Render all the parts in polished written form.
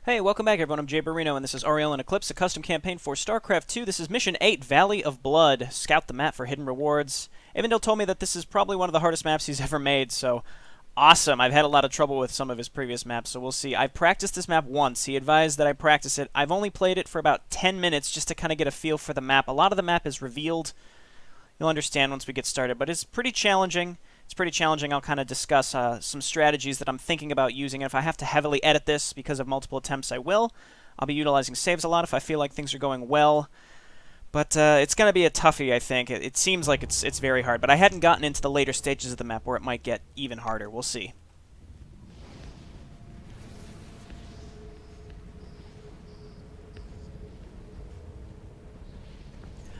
Hey, welcome back everyone, I'm Jayborino, and this is Aureolin Eclipse, a custom campaign for Starcraft 2. This is Mission 8, Valley of Blood. Scout the map for hidden rewards. EivindL told me that this is probably one of the hardest maps he's ever made, so awesome. I've had a lot of trouble with some of his previous maps, so we'll see. I've practiced this map once. He advised that I practice it. I've only played it for about 10 minutes just to kind of get a feel for the map. A lot of the map is revealed. You'll understand once we get started, but it's pretty challenging. I'll kind of discuss some strategies that I'm thinking about using, and if I have to heavily edit this because of multiple attempts, I will. I'll be utilizing saves a lot if I feel like things are going well. But it's going to be a toughie, I think. It seems like it's very hard, but I hadn't gotten into the later stages of the map where it might get even harder. We'll see.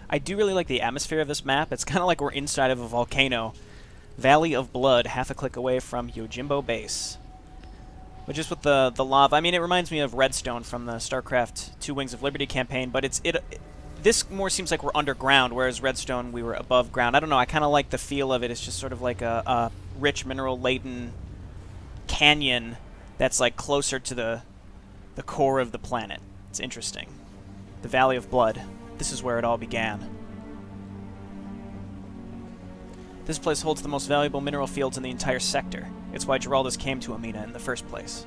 I do really like the atmosphere of this map. It's kind of like we're inside of a volcano. Valley of Blood, half a click away from Yojimbo Base. But just with the lava, I mean, it reminds me of Redstone from the StarCraft 2 Wings of Liberty campaign, but this more seems like we're underground, whereas Redstone, we were above ground. I don't know, I kind of like the feel of it. It's just sort of like a rich mineral-laden canyon that's like closer to the core of the planet. It's interesting. The Valley of Blood. This is where it all began. This place holds the most valuable mineral fields in the entire sector. It's why Giraldus came to Amina in the first place.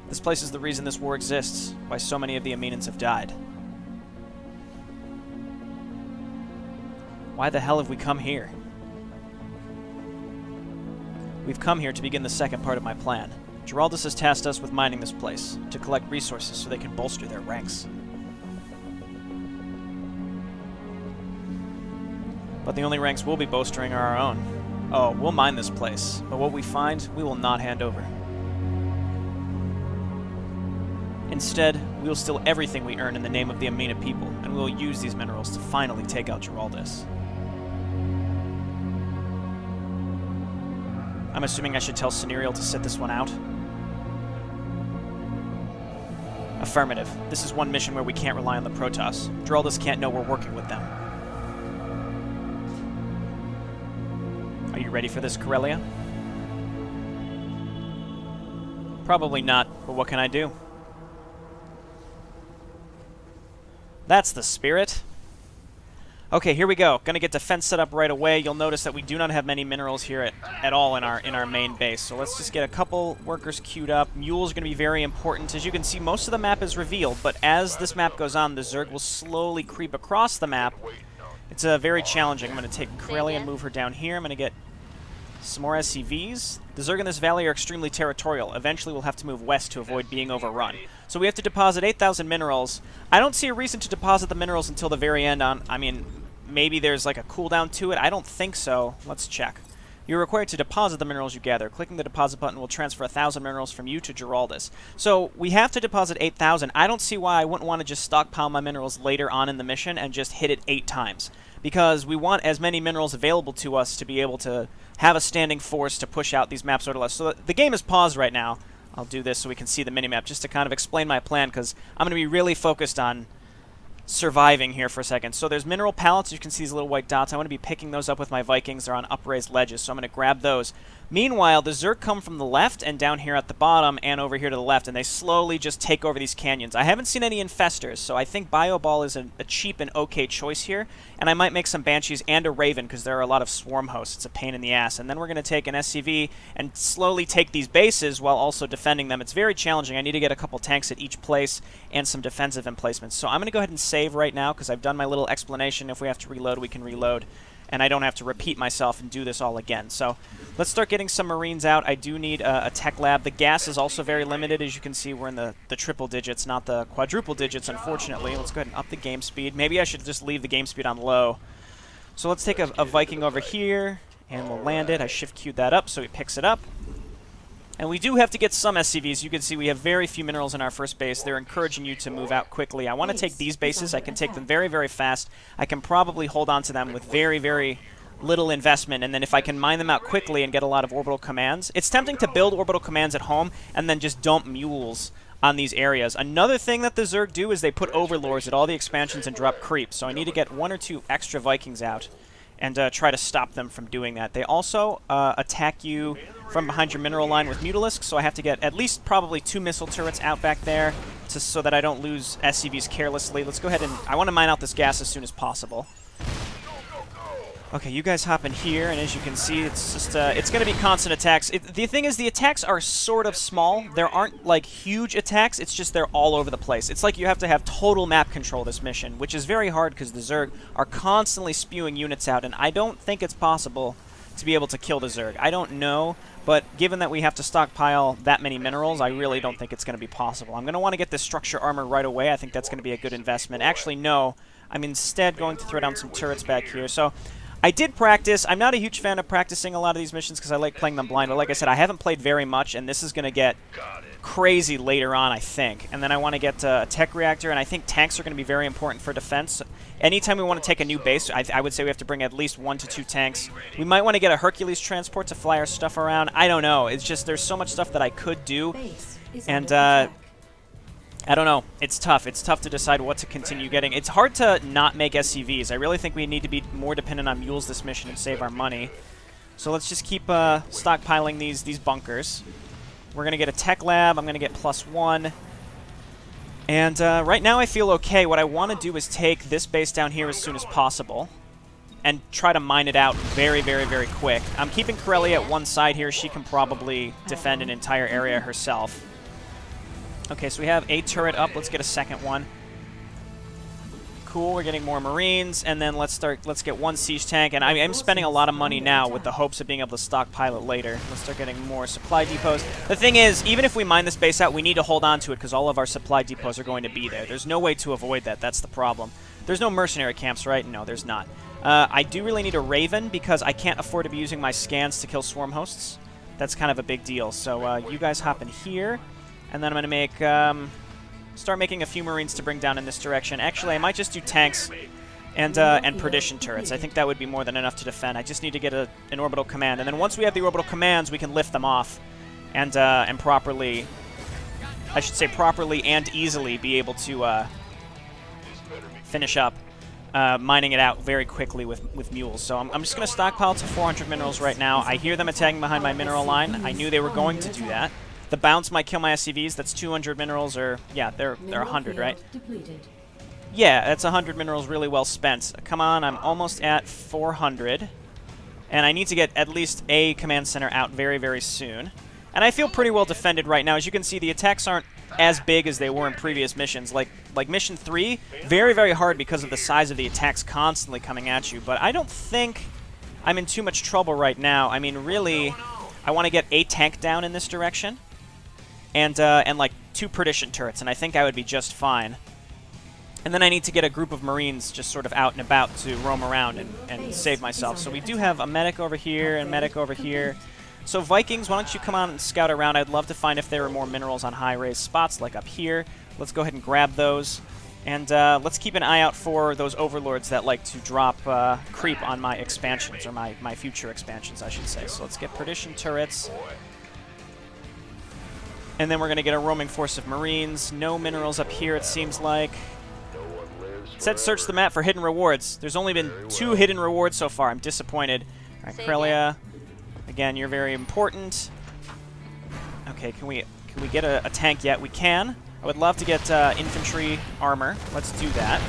This place is the reason this war exists, why so many of the Aminans have died. Why the hell have we come here? We've come here to begin the second part of my plan. Giraldus has tasked us with mining this place, to collect resources so they can bolster their ranks. But the only ranks we'll be bolstering are our own. Oh, we'll mine this place, but what we find, we will not hand over. Instead, we will steal everything we earn in the name of the Amina people, and we will use these minerals to finally take out Giraldus. I'm assuming I should tell Cinerial to sit this one out? Affirmative. This is one mission where we can't rely on the Protoss. Giraldus can't know we're working with them. Are you ready for this, Corellia? Probably not, but what can I do? That's the spirit. Okay, here we go. Gonna get defense set up right away. You'll notice that we do not have many minerals here at all in our main base. So let's just get a couple workers queued up. Mules are gonna be very important. As you can see, most of the map is revealed, but as this map goes on, the Zerg will slowly creep across the map. It's very challenging. I'm gonna take Corellia and move her down here. I'm gonna get some more SCVs. The Zerg in this valley are extremely territorial. Eventually we'll have to move west to avoid being overrun. So we have to deposit 8,000 minerals. I don't see a reason to deposit the minerals until the very end I mean, maybe there's like a cooldown to it. I don't think so. Let's check. You're required to deposit the minerals you gather. Clicking the deposit button will transfer 1,000 minerals from you to Giraldus. So we have to deposit 8,000. I don't see why I wouldn't want to just stockpile my minerals later on in the mission and just hit it 8 times. Because we want as many minerals available to us to be able to have a standing force to push out these maps order lists. So the game is paused right now. I'll do this so we can see the minimap just to kind of explain my plan, because I'm going to be really focused on surviving here for a second. So there's mineral pallets. You can see these little white dots. I want to be picking those up with my Vikings. They're on upraised ledges, so I'm going to grab those. Meanwhile, the Zerg come from the left and down here at the bottom and over here to the left, and they slowly just take over these canyons. I haven't seen any infestors, so I think Bioball is a cheap and okay choice here, and I might make some Banshees and a Raven because there are a lot of swarm hosts. It's a pain in the ass. And then we're going to take an SCV and slowly take these bases while also defending them. It's very challenging. I need to get a couple tanks at each place and some defensive emplacements. So I'm going to go ahead and save right now because I've done my little explanation. If we have to reload, we can reload, and I don't have to repeat myself and do this all again. So let's start getting some Marines out. I do need a tech lab. The gas is also very limited. As you can see, we're in the triple digits, not the quadruple digits, unfortunately. Let's go ahead and up the game speed. Maybe I should just leave the game speed on low. So let's take a Viking over here, and we'll land it. I shift queued that up so he picks it up. And we do have to get some SCVs. You can see we have very few minerals in our first base. They're encouraging you to move out quickly. I want to take these bases. I can take them very, very fast. I can probably hold on to them with very, very little investment, and then if I can mine them out quickly and get a lot of orbital commands. It's tempting to build orbital commands at home and then just dump mules on these areas. Another thing that the Zerg do is they put overlords at all the expansions and drop creep. So I need to get 1 or 2 extra Vikings out and try to stop them from doing that. They also attack you from behind your mineral line with Mutalisks, so I have to get at least probably 2 missile turrets out back there so that I don't lose SCVs carelessly. Let's go ahead and... I want to mine out this gas as soon as possible. Okay, you guys hop in here, and as you can see, it's just, it's going to be constant attacks. The thing is, the attacks are sort of small. There aren't, like, huge attacks. It's just they're all over the place. It's like you have to have total map control this mission, which is very hard because the Zerg are constantly spewing units out, and I don't think it's possible to be able to kill the Zerg. I don't know, but given that we have to stockpile that many minerals, I really don't think it's going to be possible. I'm going to want to get this structure armor right away. I think that's going to be a good investment. Actually, no. I'm instead going to throw down some turrets back here. So... I did practice. I'm not a huge fan of practicing a lot of these missions because I like playing them blind, but like I said, I haven't played very much, and this is going to get crazy later on, I think. And then I want to get a tech reactor, and I think tanks are going to be very important for defense. Anytime we want to take a new base, I would say we have to bring at least 1 to 2 tanks. We might want to get a Hercules transport to fly our stuff around. I don't know. It's just there's so much stuff that I could do, and I don't know. It's tough. It's tough to decide what to continue getting. It's hard to not make SCVs. I really think we need to be more dependent on mules this mission and save our money. So let's just keep stockpiling these bunkers. We're going to get a tech lab. I'm going to get +1. And right now I feel okay. What I want to do is take this base down here as soon as possible and try to mine it out very, very, very quick. I'm keeping Corellia at one side here. She can probably defend an entire area herself. Okay, so we have a turret up. Let's get a second one. Cool, we're getting more Marines, and then let's get 1 siege tank. And I'm spending a lot of money now with the hopes of being able to stockpile it later. Let's start getting more supply depots. The thing is, even if we mine this base out, we need to hold on to it because all of our supply depots are going to be there. There's no way to avoid that. That's the problem. There's no mercenary camps, right? No, there's not. I do really need a Raven because I can't afford to be using my scans to kill swarm hosts. That's kind of a big deal. So you guys hop in here. And then I'm going to make, start making a few Marines to bring down in this direction. Actually, I might just do tanks and perdition turrets. I think that would be more than enough to defend. I just need to get an orbital command. And then once we have the orbital commands, we can lift them off and properly, I should say properly and easily be able to finish up mining it out very quickly with mules. So I'm just going to stockpile to 400 minerals right now. I hear them attacking behind my mineral line. I knew they were going to do that. The bounce might kill my SCVs. That's 200 minerals, or yeah, they're 100, right? Yeah, that's 100 minerals really well spent. Come on, I'm almost at 400, and I need to get at least a command center out very, very soon. And I feel pretty well defended right now. As you can see, the attacks aren't as big as they were in previous missions. Like Mission 3, very, very hard because of the size of the attacks constantly coming at you. But I don't think I'm in too much trouble right now. I mean, really, I want to get a tank down in this direction. And like 2 perdition turrets, and I think I would be just fine. And then I need to get a group of Marines just sort of out and about to roam around and save myself. So we do have a medic over here and medic over here. So Vikings, why don't you come on and scout around? I'd love to find if there are more minerals on high-raised spots, like up here. Let's go ahead and grab those. And let's keep an eye out for those overlords that like to drop creep on my expansions, or my future expansions, I should say. So let's get perdition turrets. And then we're going to get a roaming force of Marines. No minerals up here, it seems like. It said search the map for hidden rewards. There's only been 2 hidden rewards so far. I'm disappointed. All right, Corellia. Again, you're very important. Okay, can we get a tank yet? We can. I would love to get infantry armor. Let's do that.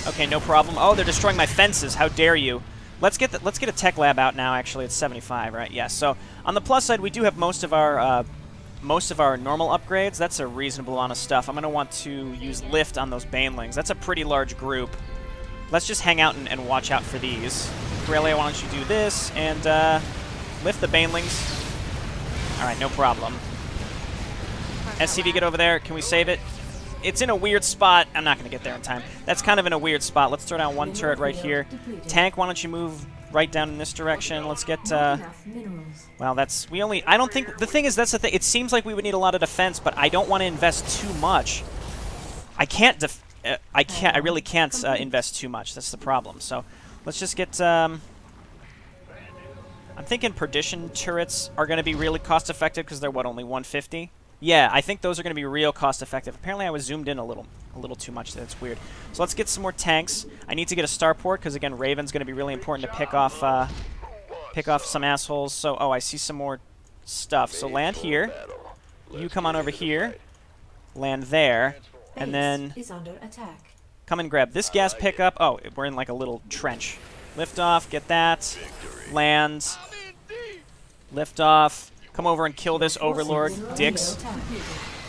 Okay, no problem. Oh, they're destroying my fences. How dare you? Let's get a tech lab out now. Actually, it's 75, right? Yes. So on the plus side, we do have most of our normal upgrades. That's a reasonable amount of stuff. I'm going to want to use lift on those banelings. That's a pretty large group. Let's just hang out and watch out for these. Corellia, why don't you do this and lift the banelings. All right, no problem. SCV, get over there. Can we save it? It's in a weird spot. I'm not going to get there in time. That's kind of in a weird spot. Let's throw down 1 turret right here. Tank, why don't you move right down in this direction. Let's get, well, that's, I don't think, the thing is, that's the thing, it seems like we would need a lot of defense, but I don't want to invest too much. I really can't invest too much, that's the problem. So, let's just get, I'm thinking perdition turrets are going to be really cost effective because they're, what, only 150? Yeah, I think those are going to be real cost effective. Apparently I was zoomed in a little too much. That's weird. So let's get some more tanks. I need to get a starport because again, Raven's going to be really important to pick off some assholes. So I see some more stuff. So land here. You come on over here. Land there, and then is under attack. Come and grab this gas pickup. Oh, we're in like a little trench. Lift off. Get that. Land. Lift off. Come over and kill this overlord, dicks.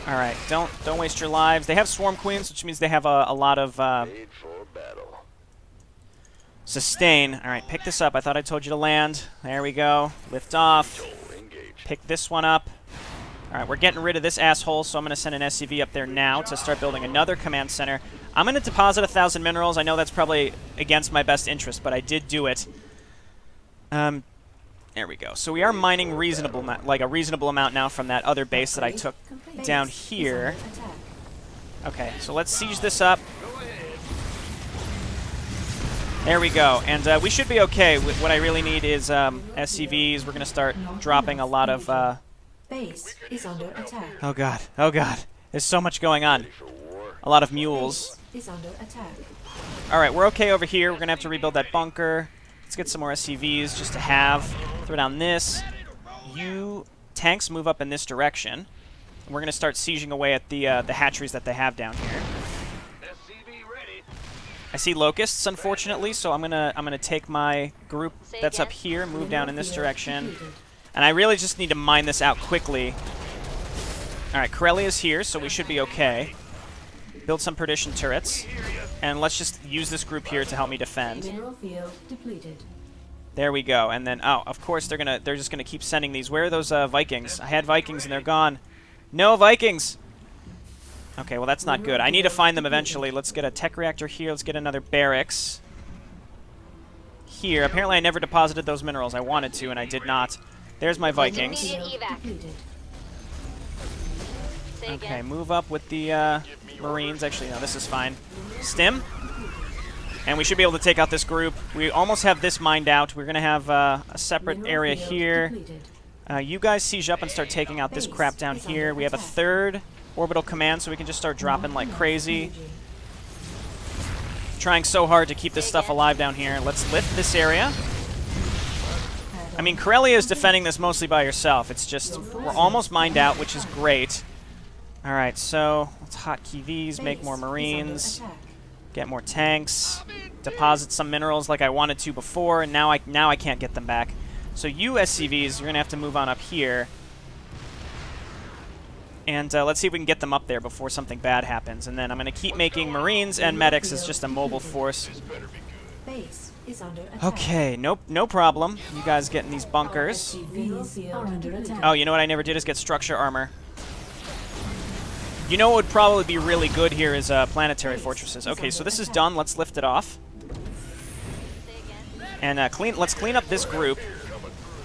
All right, don't waste your lives. They have swarm queens, which means they have a lot of sustain. All right, pick this up. I thought I told you to land. There we go. Lift off. Pick this one up. All right, we're getting rid of this asshole, so I'm going to send an SCV up there now to start building another command center. I'm going to deposit 1,000 minerals. I know that's probably against my best interest, but I did do it. There we go. So we are mining a reasonable amount now from that other base that I took down here. Okay, so let's siege this up. There we go. And we should be okay. What I really need is SCVs. We're going to start dropping a lot of... Base is under attack. Oh god. Oh god. There's so much going on. A lot of mules. Base is under attack. Alright, we're okay over here. We're going to have to rebuild that bunker. Let's get some more SCVs just to have. Throw down this. You tanks move up in this direction. And we're going to start sieging away at the hatcheries that they have down here. I see locusts, unfortunately, so I'm gonna take my group that's up here, move down in this direction. And I really just need to mine this out quickly. Alright, Corellia's here, so we should be okay. Build some perdition turrets. And let's just use this group here to help me defend. Mineral field depleted. There we go. And then, oh, of course they're just gonna keep sending these. Where are those Vikings? I had Vikings and they're gone. No Vikings! Okay, well that's not good. I need to find them eventually. Let's get a tech reactor here. Let's get another barracks. Here. Apparently I never deposited those minerals. I wanted to, and I did not. There's my Vikings. Okay, move up with the Marines. Actually, no, this is fine. Stim. And we should be able to take out this group. We almost have this mined out. We're going to have a separate area here. You guys siege up and start taking out this crap down here. We have a third orbital command, so we can just start dropping like crazy. Trying so hard to keep this stuff alive down here. Let's lift this area. I mean, Corellia is defending this mostly by herself. It's just, we're almost mined out, which is great. Alright, so let's hotkey these, make more Marines, get more tanks, deposit some minerals like I wanted to before, and now I can't get them back. So you SCVs, you're going to have to move on up here. And let's see if we can get them up there before something bad happens. And then I'm going to keep making Marines and medics as just a mobile force. Base is under attack. Okay, no problem. You guys get in these bunkers. Oh, you know what I never did is get structure armor. You know what would probably be really good here is planetary fortresses. Okay, so this is done. Let's lift it off. And let's clean up this group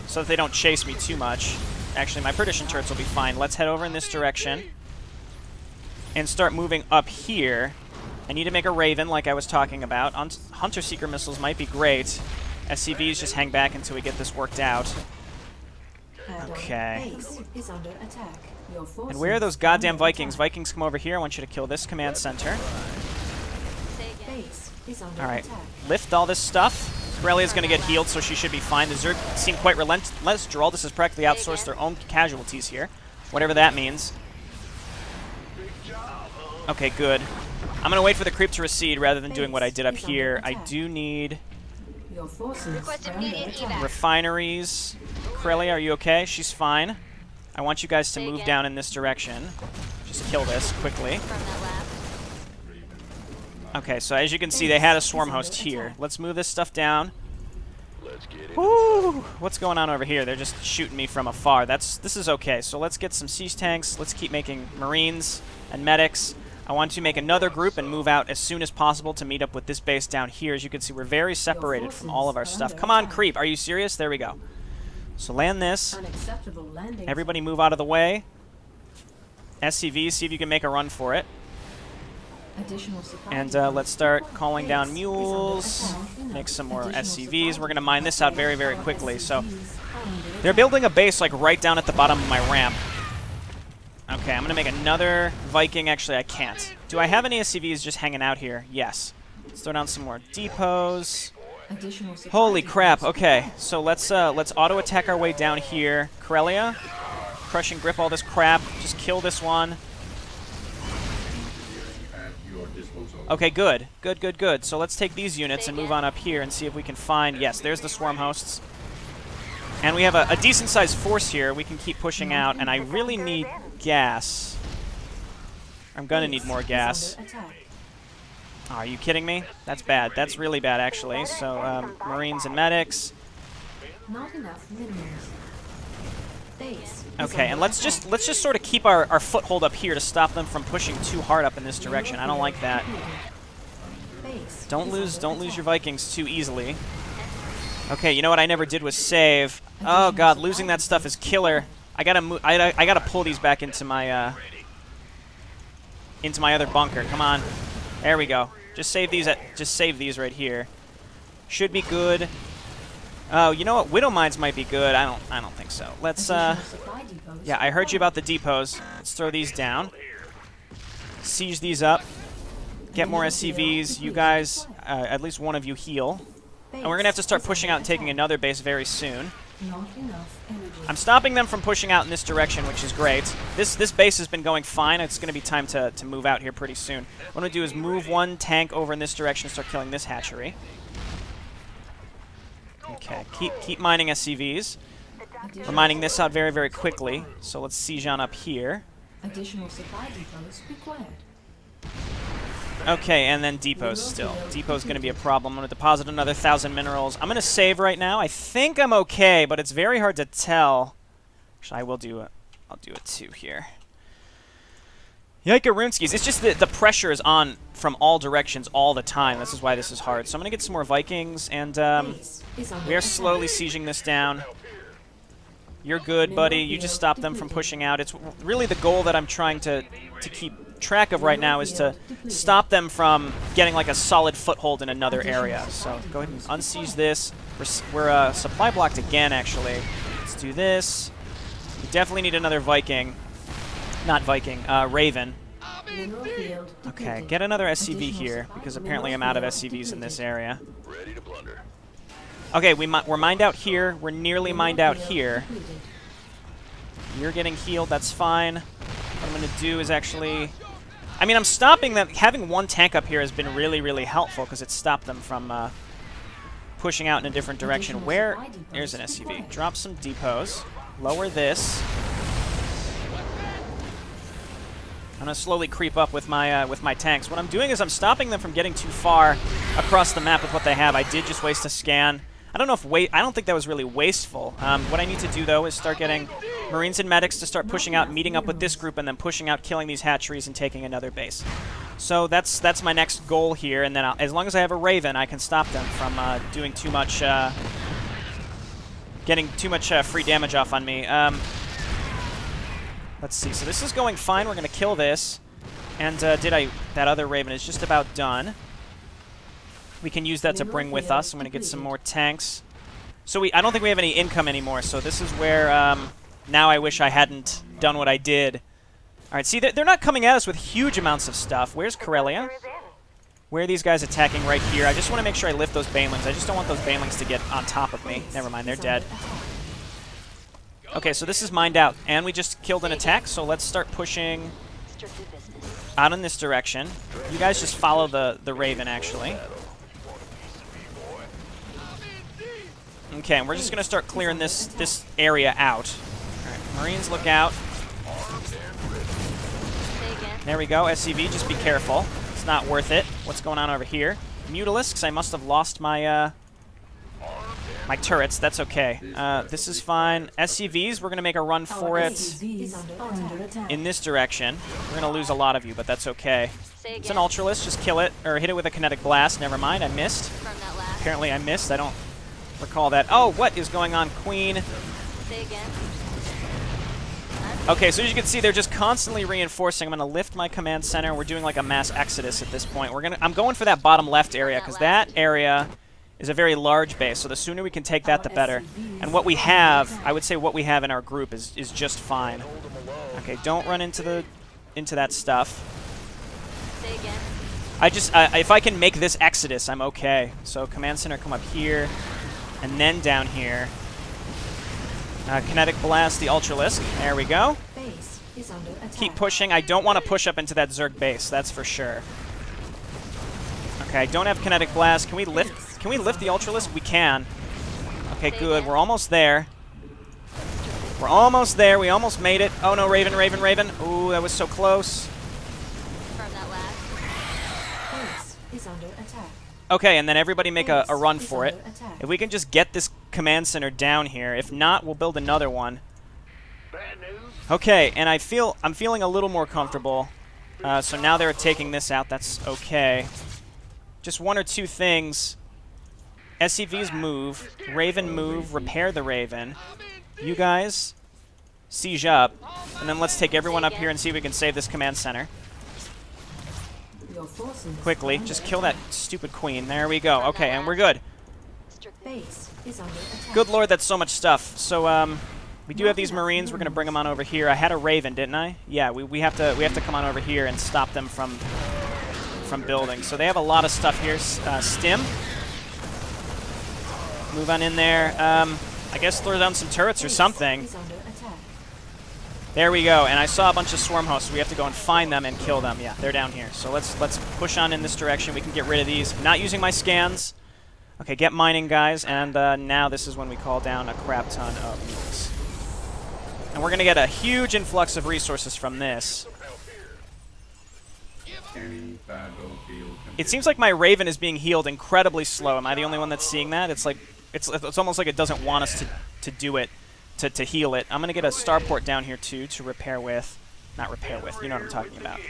so that they don't chase me too much. Actually, my perdition turrets will be fine. Let's head over in this direction and start moving up here. I need to make a Raven, like I was talking about. Hunter Seeker missiles might be great. SCVs just hang back until we get this worked out. Okay. And where are those goddamn Vikings? Vikings, come over here. I want you to kill this command center. Alright, lift all this stuff. Corellia's going to get healed, so she should be fine. The Zerg seem quite relentless. Geraldus has practically outsourced their own casualties here, whatever that means. Okay, good. I'm going to wait for the creep to recede rather than doing what I did up here. I do need refineries. Corellia, are you okay? She's fine. I want you guys to move down in this direction. Just kill this quickly. Okay, so as you can see, they had a swarm host here. Let's move this stuff down. Woo! What's going on over here? They're just shooting me from afar. This is okay. So let's get some siege tanks. Let's keep making Marines and medics. I want to make another group and move out as soon as possible to meet up with this base down here. As you can see, we're very separated from all of our stuff. Come on, creep. Are you serious? There we go. So land this. Everybody move out of the way. SCV, see if you can make a run for it. And let's start calling down mules, make some more SCVs. We're going to mine this out very, very quickly. So they're building a base like right down at the bottom of my ramp. Okay, I'm going to make another Viking. Actually, I can't. Do I have any SCVs just hanging out here? Yes. Let's throw down some more depots. Holy crap. Okay, so let's auto-attack our way down here. Corellia, crushing grip all this crap. Just kill this one. Okay, good. Good, good, good. So let's take these units and move on up here and see if we can find... Yes, there's the swarm hosts. And we have a decent-sized force here. We can keep pushing out, and I really need gas. I'm gonna need more gas. Oh, are you kidding me? That's bad. That's really bad, actually. So, Marines and medics. Not enough minerals. Base Okay, and let's just sort of keep our foothold up here to stop them from pushing too hard up in this direction. I don't like that. Don't lose your Vikings too easily. Okay, you know what I never did was save. Oh god, losing that stuff is killer. I gotta pull these back into my other bunker. Come on, there we go. Just save these right here. Should be good. Oh, you know what? Widow mines might be good. I don't think so. Let's yeah, I heard you about the depots. Let's throw these down. Siege these up. Get more SCVs. You guys, at least one of you heal. And we're gonna have to start pushing out and taking another base very soon. I'm stopping them from pushing out in this direction, which is great. This base has been going fine. It's going to be time to move out here pretty soon. What I'm going to do is move one tank over in this direction and start killing this hatchery. Okay, keep mining SCVs. We're mining this out very, very quickly. So let's siege on up here. Additional supply depots required. Okay, and then depots still. Depot's going to be a problem. I'm going to deposit another 1,000 minerals. I'm going to save right now. I think I'm okay, but it's very hard to tell. Actually, I will do it. I'll do it too here. Yike-a-roonskis. It's just that the pressure is on from all directions all the time. This is why this is hard. So I'm going to get some more Vikings, and we are slowly sieging this down. You're good, buddy. You just stop them from pushing out. It's really the goal that I'm trying to keep track of right now is to stop them from getting like a solid foothold in another area. So go ahead and unsiege this. We're supply blocked again, actually. Let's do this. We definitely need another Viking. Not Viking, Raven. Okay, get another SCV here, because apparently I'm out of SCVs in this area. Okay, we're mined out here. We're nearly mined out here. You're getting healed, that's fine. What I'm going to do is actually... I mean, I'm stopping them. Having one tank up here has been really, really helpful, because it stopped them from pushing out in a different direction. Where... There's an SCV. Drop some depots. Lower this. I'm going to slowly creep up with my tanks. What I'm doing is I'm stopping them from getting too far across the map with what they have. I did just waste a scan. I don't know if I don't think that was really wasteful. What I need to do though is start getting Marines and medics to start pushing out, meeting up with this group, and then pushing out, killing these hatcheries, and taking another base. So that's my next goal here. And then as long as I have a Raven, I can stop them from doing too much, getting too much free damage off on me. Let's see. So this is going fine. We're going to kill this. And that other Raven is just about done. We can use that to bring with us. I'm going to get some more tanks. So I don't think we have any income anymore. So this is where now I wish I hadn't done what I did. All right. See, they're not coming at us with huge amounts of stuff. Where's Corellia? Where are these guys attacking right here? I just want to make sure I lift those Banelings. I just don't want those Banelings to get on top of me. Never mind. They're dead. Okay, so this is mined out, and we just killed an attack, so let's start pushing out in this direction. You guys just follow the Raven, actually. Okay, and we're just going to start clearing this area out. All right, Marines, look out. There we go, SCV, just be careful. It's not worth it. What's going on over here? Mutalisks, I must have lost my... my turrets, that's okay. This is fine. SCVs, we're going to make a run for it in this direction. We're going to lose a lot of you, but that's okay. It's an Ultralist, just kill it, or hit it with a kinetic blast. Never mind, I missed. Apparently I missed, I don't recall that. Oh, what is going on, Queen? Okay, so as you can see, they're just constantly reinforcing. I'm going to lift my command center. We're doing like a mass exodus at this point. I'm going for that bottom left area, because that area is a very large base, so the sooner we can take that, the better. And what we have, I would say what we have in our group is just fine. Okay, don't run into that stuff. Say again. If I can make this Exodus, I'm okay. So Command Center, come up here, and then down here. Kinetic Blast, the Ultralisk. There we go. Base is under attack. Keep pushing. I don't want to push up into that Zerg base, that's for sure. Okay, I don't have Kinetic Blast. Can we lift the Ultralisk? We can. Okay, good. We're almost there. We're almost there. We almost made it. Oh no, Raven, Raven, Raven. Ooh, that was so close. Confirm that last. Base is under attack. Okay, and then everybody make a run Base is for it. under attack. If we can just get this command center down here. If not, we'll build another one. Okay, and I'm feeling a little more comfortable. So now they're taking this out. That's okay. Just one or two things. SCVs move. Raven move. Repair the Raven. You guys siege up. And then let's take everyone up here and see if we can save this command center. Your forces Quickly. are under Just kill that attack. stupid queen. There we go. Okay, and we're good. Base is under attack. Good lord, that's so much stuff. So, we do have these Marines. We're going to bring them on over here. I had a Raven, didn't I? Yeah, we have to come on over here and stop them from building. So they have a lot of stuff here. Stim. Move on in there. I guess throw down some turrets or something. Is under attack. There we go. And I saw a bunch of swarm hosts, so we have to go and find them and kill them. Yeah, they're down here. So let's push on in this direction. We can get rid of these. Not using my scans. Okay, get mining, guys. And now this is when we call down a crap ton of units. And we're going to get a huge influx of resources from this. It seems like my Raven is being healed incredibly slow. Am I the only one that's seeing that? It's like it's almost like it doesn't want us to do it, to heal it. I'm going to get a starport down here too to repair with. Not repair with, you know what I'm talking about.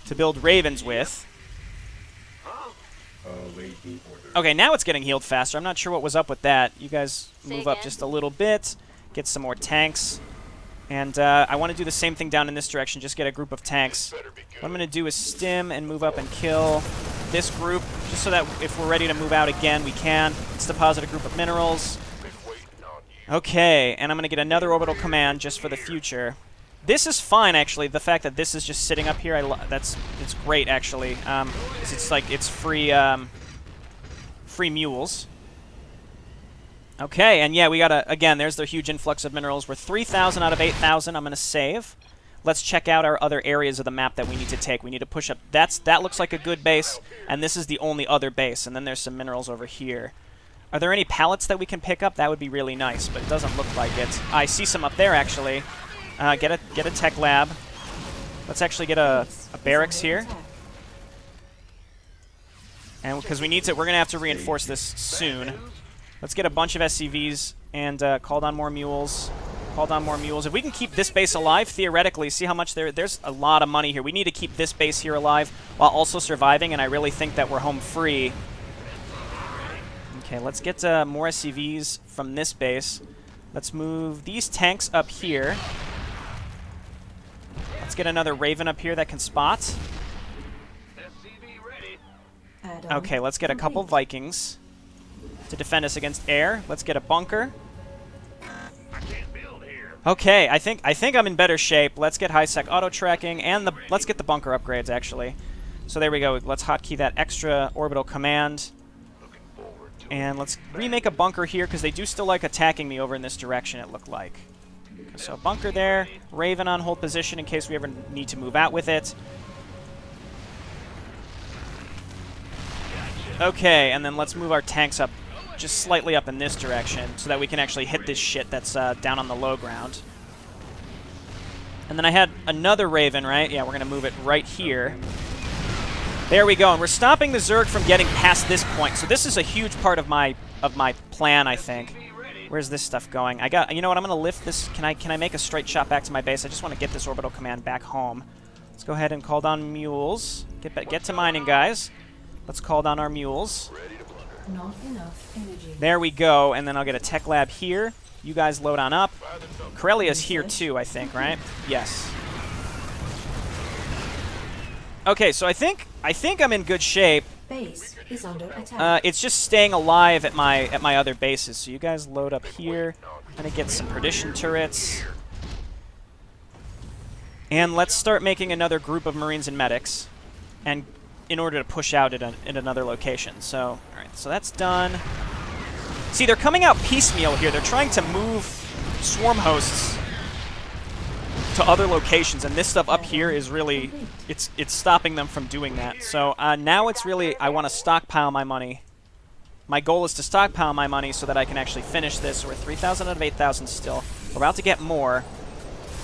To build Ravens with. Okay, now it's getting healed faster. I'm not sure what was up with that. You guys move up just a little bit. Get some more tanks. And I want to do the same thing down in this direction, just get a group of tanks. What I'm going to do is stim and move up and kill this group, just so that if we're ready to move out again, we can. Let's deposit a group of minerals. Okay, and I'm going to get another orbital command just for the future. This is fine, actually. The fact that this is just sitting up here, it's great, actually. It's free free mules. Okay, and yeah, we got again, there's the huge influx of minerals. We're 3,000 out of 8,000. I'm going to save. Let's check out our other areas of the map that we need to take. We need to push up. That looks like a good base, and this is the only other base. And then there's some minerals over here. Are there any pallets that we can pick up? That would be really nice, but it doesn't look like it. I see some up there, actually. Get a tech lab. Let's actually get a barracks here. And because we're going to have to reinforce this soon. Let's get a bunch of SCVs and call down more mules. Call down more mules. If we can keep this base alive, theoretically, see how much there's a lot of money here. We need to keep this base here alive while also surviving, and I really think that we're home free. Okay, let's get more SCVs from this base. Let's move these tanks up here. Let's get another Raven up here that can spot. Okay, let's get a couple Vikings to defend us against air. Let's get a bunker. Okay, I think I'm in better shape. Let's get high-sec auto-tracking, and let's get the bunker upgrades, actually. So there we go. Let's hotkey that extra orbital command. And let's remake a bunker here, because they do still like attacking me over in this direction, it looked like. Okay, so a bunker there. Raven on hold position in case we ever need to move out with it. Okay, and then let's move our tanks up just slightly up in this direction so that we can actually hit this shit that's down on the low ground. And then I had another Raven, right? Yeah, we're going to move it right here. There we go, and we're stopping the Zerg from getting past this point. So this is a huge part of my plan, I think. Where's this stuff going? You know what? I'm going to lift this. Can I make a straight shot back to my base? I just want to get this orbital command back home. Let's go ahead and call down mules. Get to mining, guys. Let's call down our mules. Not enough energy. There we go, and then I'll get a tech lab here. You guys load on up. Corellia's here too, I think, right? Yes. Okay, so I think I'm in good shape. Base is under attack. It's just staying alive at my other bases. So you guys load up here. I'm gonna get some perdition turrets. And let's start making another group of Marines and medics, and in order to push out at another location. So, all right, so that's done. See, they're coming out piecemeal here. They're trying to move swarm hosts to other locations, and this stuff up here is really, it's stopping them from doing that. So now it's really, I want to stockpile my money. My goal is to stockpile my money so that I can actually finish this. So we're 3,000 out of 8,000 still. We're about to get more.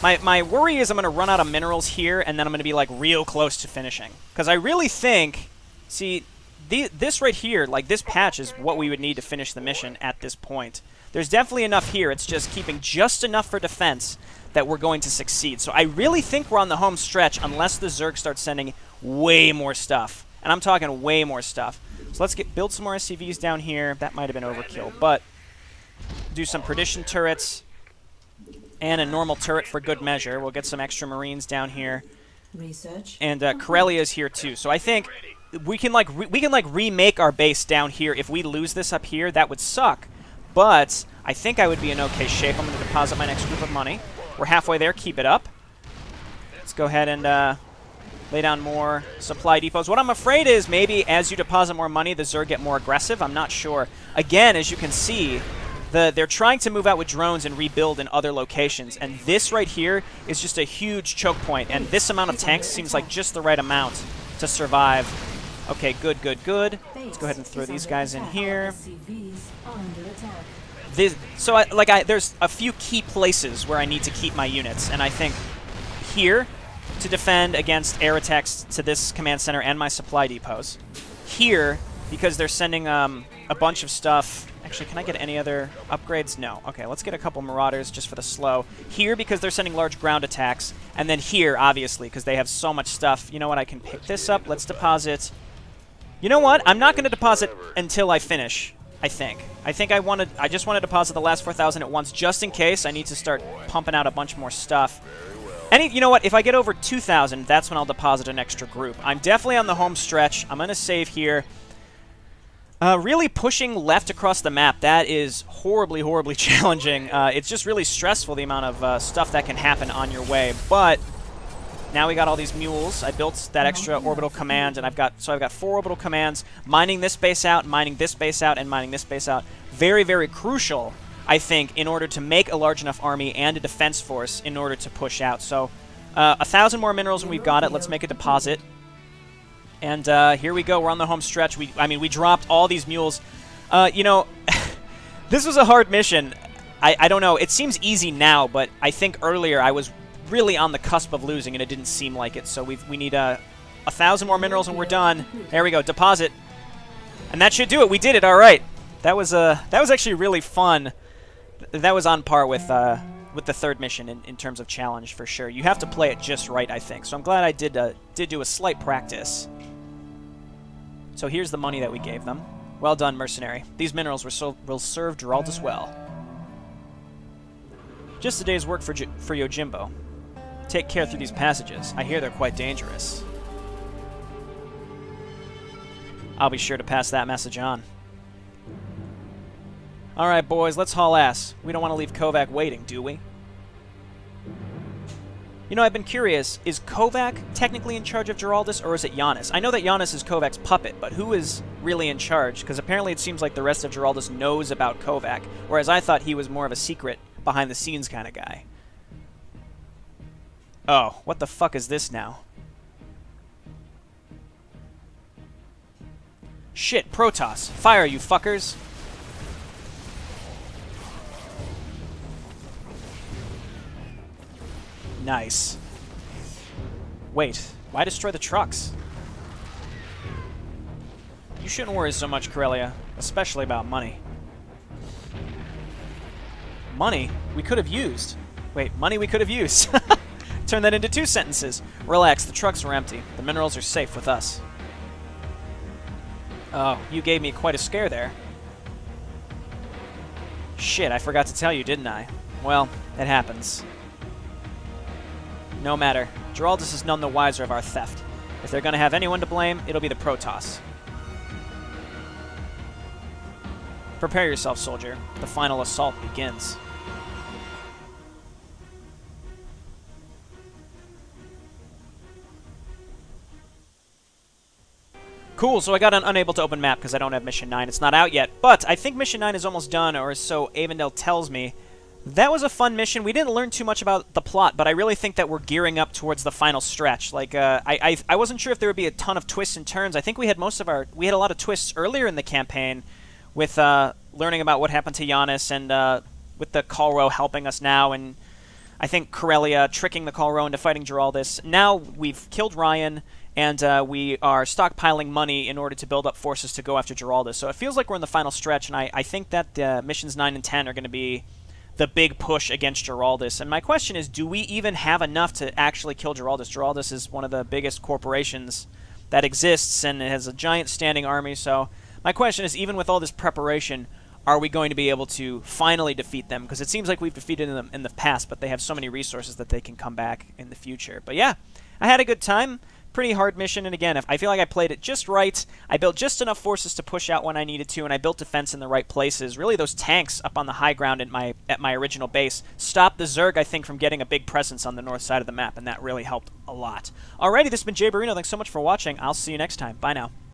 My worry is I'm going to run out of minerals here, and then I'm going to be, like, real close to finishing. Because I really think, see, this right here, like, this patch is what we would need to finish the mission at this point. There's definitely enough here. It's just keeping just enough for defense that we're going to succeed. So I really think we're on the home stretch unless the Zerg starts sending way more stuff. And I'm talking way more stuff. So let's build some more SCVs down here. That might have been overkill, but do some perdition turrets. And a normal turret for good measure. We'll get some extra Marines down here. Research. And Corellia's here too. So I think we can remake our base down here. If we lose this up here, that would suck. But I think I would be in okay shape. I'm going to deposit my next group of money. We're halfway there. Keep it up. Let's go ahead and lay down more supply depots. What I'm afraid is maybe as you deposit more money, the Zerg get more aggressive. I'm not sure. Again, as you can see, they're trying to move out with drones and rebuild in other locations, and this right here is just a huge choke point, and this amount of tanks seems like just the right amount to survive. Okay, good, good, good. Let's go ahead and throw these guys in here. There's a few key places where I need to keep my units, and I think here to defend against air attacks to this command center and my supply depots. Here, because they're sending a bunch of stuff. Actually, can I get any other upgrades? No. Okay, let's get a couple Marauders just for the slow. Here, because they're sending large ground attacks. And then here, obviously, because they have so much stuff. You know what? I can pick this up. Let's deposit. You know what? I'm not going to deposit until I finish, I think. I just want to deposit the last 4,000 at once, just in case I need to start pumping out a bunch more stuff. You know what? If I get over 2,000, that's when I'll deposit an extra group. I'm definitely on the home stretch. I'm going to save here. Really pushing left across the map, that is horribly, horribly challenging. It's just really stressful, the amount of stuff that can happen on your way. But now we got all these mules. I built that extra orbital command, and I've got 4 orbital commands, mining this base out, mining this base out, and mining this base out. Very, very crucial, I think, in order to make a large enough army and a defense force in order to push out. So 1,000 more minerals when we've got it. Let's make a deposit. And here we go. We're on the home stretch. We dropped all these mules. You know, this was a hard mission. I don't know. It seems easy now, but I think earlier I was really on the cusp of losing, and it didn't seem like it. So we need 1,000 more minerals, and we're done. There we go. Deposit. And that should do it. We did it. All right. That was actually really fun. That was on par with the third mission in terms of challenge, for sure. You have to play it just right, I think. So I'm glad I did do a slight practice. So here's the money that we gave them. Well done, mercenary. These minerals will serve Giraldus well. Just a day's work for Yojimbo. Take care through these passages. I hear they're quite dangerous. I'll be sure to pass that message on. Alright, boys, let's haul ass. We don't want to leave Kovac waiting, do we? You know, I've been curious, is Kovac technically in charge of Giraldus, or is it Giannis? I know that Giannis is Kovac's puppet, but who is really in charge? Because apparently it seems like the rest of Giraldus knows about Kovac, whereas I thought he was more of a secret, behind-the-scenes kind of guy. Oh, what the fuck is this now? Shit, Protoss. Fire, you fuckers! Nice. Wait, why destroy the trucks? You shouldn't worry so much, Corellia, especially about money. Money we could have used. Wait, money we could have used. Turn that into 2 sentences. Relax, the trucks are empty. The minerals are safe with us. Oh, you gave me quite a scare there. Shit, I forgot to tell you, didn't I? Well, it happens. No matter. Giraldus is none the wiser of our theft. If they're going to have anyone to blame, it'll be the Protoss. Prepare yourself, soldier. The final assault begins. Cool, so I got an unable to open map because I don't have Mission 9. It's not out yet, but I think Mission 9 is almost done, or so EivindL tells me. That was a fun mission. We didn't learn too much about the plot, but I really think that we're gearing up towards the final stretch. Like, I wasn't sure if there would be a ton of twists and turns. I think we had we had a lot of twists earlier in the campaign with learning about what happened to Giannis and with the Kalro helping us now, and I think Corellia tricking the Kalro into fighting Geraldus. Now we've killed Ryan, and we are stockpiling money in order to build up forces to go after Geraldus. So it feels like we're in the final stretch, and I think that missions 9 and 10 are going to be the big push against Geraldus. And my question is, do we even have enough to actually kill Geraldus? Geraldus is one of the biggest corporations that exists, and it has a giant standing army. So my question is, even with all this preparation, are we going to be able to finally defeat them? Because it seems like we've defeated them in the past, but they have so many resources that they can come back in the future. But yeah, I had a good time. Pretty hard mission, and again, I feel like I played it just right. I built just enough forces to push out when I needed to, and I built defense in the right places. Really, those tanks up on the high ground at my original base stopped the Zerg, I think, from getting a big presence on the north side of the map, and that really helped a lot. Alrighty, this has been Jayborino. Thanks so much for watching. I'll see you next time. Bye now.